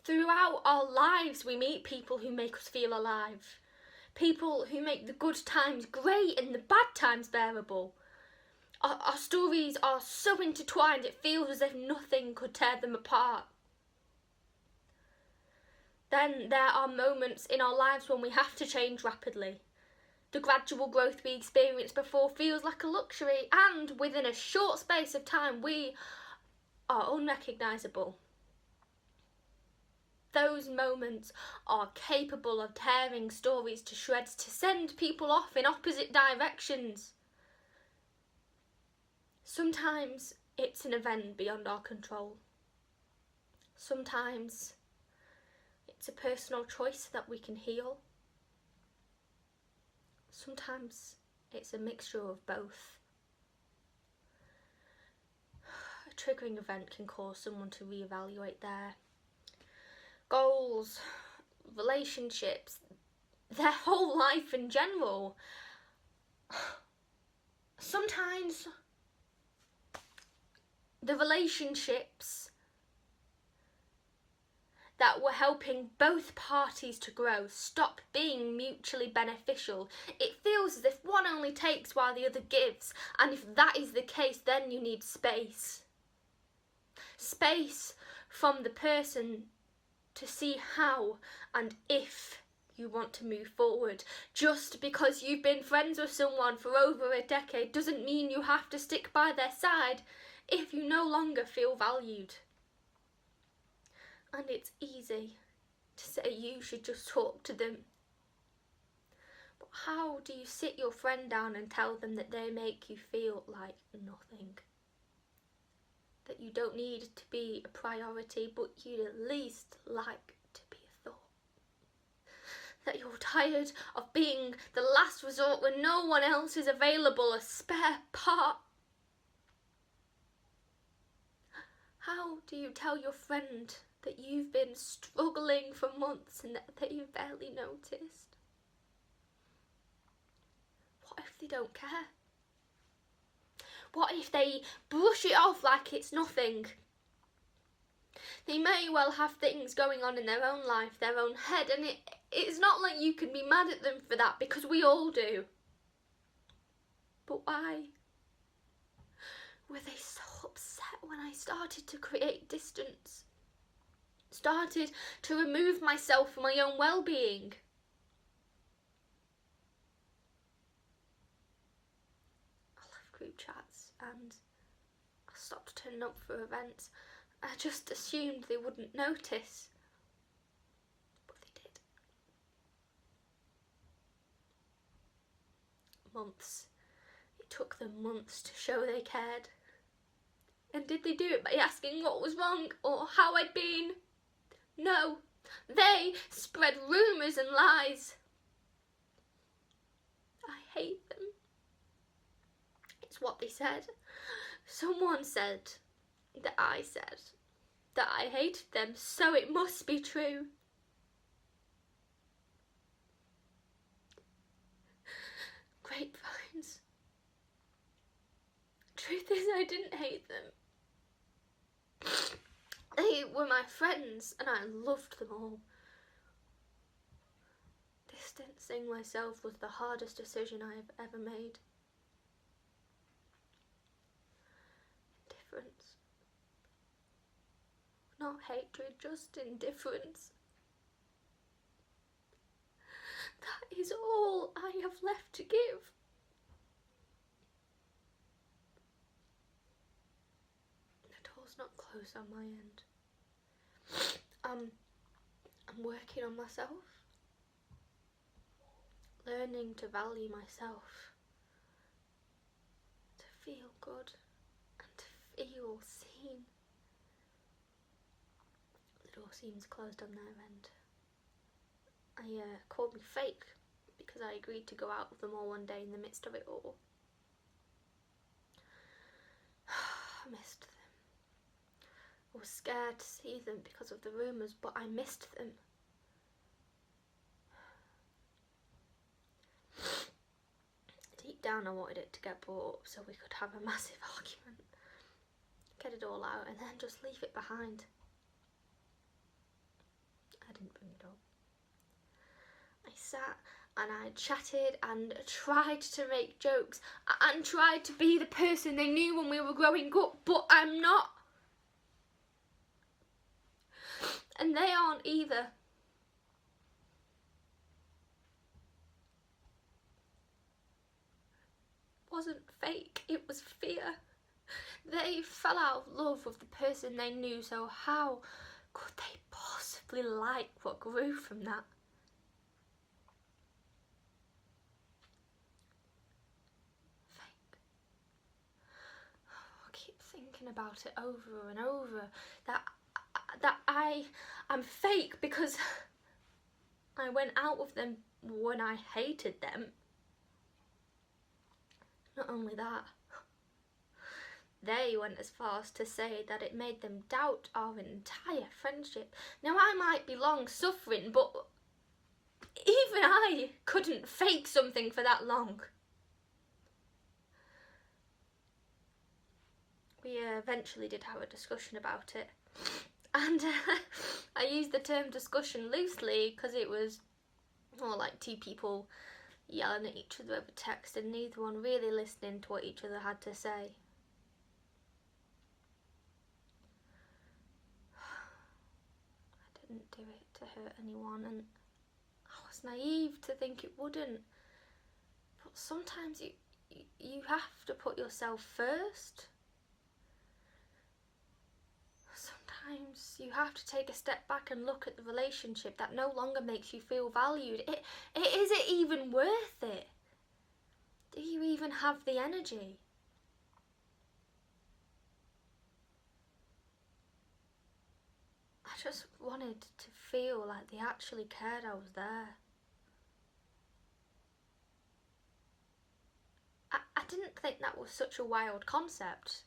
Throughout our lives, we meet people who make us feel alive. People who make the good times great and the bad times bearable. Our stories are so intertwined it feels as if nothing could tear them apart. Then there are moments in our lives when we have to change rapidly. The gradual growth we experienced before feels like a luxury, and within a short space of time we are unrecognisable. Those moments are capable of tearing stories to shreds, to send people off in opposite directions. Sometimes it's an event beyond our control. Sometimes it's a personal choice that we can heal. Sometimes it's a mixture of both. A triggering event can cause someone to reevaluate their goals, relationships, their whole life in general. Sometimes the relationships that were helping both parties to grow stop being mutually beneficial. It feels as if one only takes while the other gives, and if that is the case, then you need space. Space from the person to see how and if you want to move forward. Just because you've been friends with someone for over a decade doesn't mean you have to stick by their side if you no longer feel valued. And it's easy to say you should just talk to them. But how do you sit your friend down and tell them that they make you feel like nothing? That you don't need to be a priority, but you'd at least like to be a thought. That you're tired of being the last resort when no one else is available, a spare part. How do you tell your friend that you've been struggling for months and that you've barely noticed? What if they don't care? What if they brush it off like it's nothing? They may well have things going on in their own life, their own head, and it's not like you can be mad at them for that, because we all do. But why were they so upset when I started to create distance? Started to remove myself from my own well-being? I love group chats and I stopped turning up for events. I just assumed they wouldn't notice, but they did. Months. It took them months to show they cared. And did they do it by asking what was wrong or how I'd been? No, they spread rumours and lies. I hate them. It's what they said. Someone said that I said that I hated them, so it must be true. Grapevines. Truth is, I didn't hate them. They were my friends and I loved them all. Distancing myself was the hardest decision I have ever made. Indifference. Not hatred, just indifference. That is all I have left to give. The door's not closed on my end. I'm working on myself, learning to value myself, to feel good and to feel seen. The door seems closed on their end. Called me fake because I agreed to go out with them all one day in the midst of it all. I missed them. I was scared to see them because of the rumours, but I missed them. Deep down I wanted it to get brought up so we could have a massive argument, get it all out and then just leave it behind. I sat and I chatted and tried to make jokes and tried to be the person they knew when we were growing up, but I'm not. And they aren't either. It wasn't fake, it was fear. They fell out of love with the person they knew, so how could they possibly like what grew from that? Fake. I keep thinking about it over and over, that I'm fake because I went out with them when I hated them. Not only that, they went as far as to say that it made them doubt our entire friendship. Now, I might be long-suffering, but even I couldn't fake something for that long. We eventually did have a discussion about it. And I used the term discussion loosely because it was more like two people yelling at each other over text and neither one really listening to what each other had to say. I didn't do it to hurt anyone, and I was naive to think it wouldn't. But sometimes you have to put yourself first. Sometimes you have to take a step back and look at the relationship that no longer makes you feel valued. Is it even worth it? Do you even have the energy? I just wanted to feel like they actually cared I was there. I didn't think that was such a wild concept.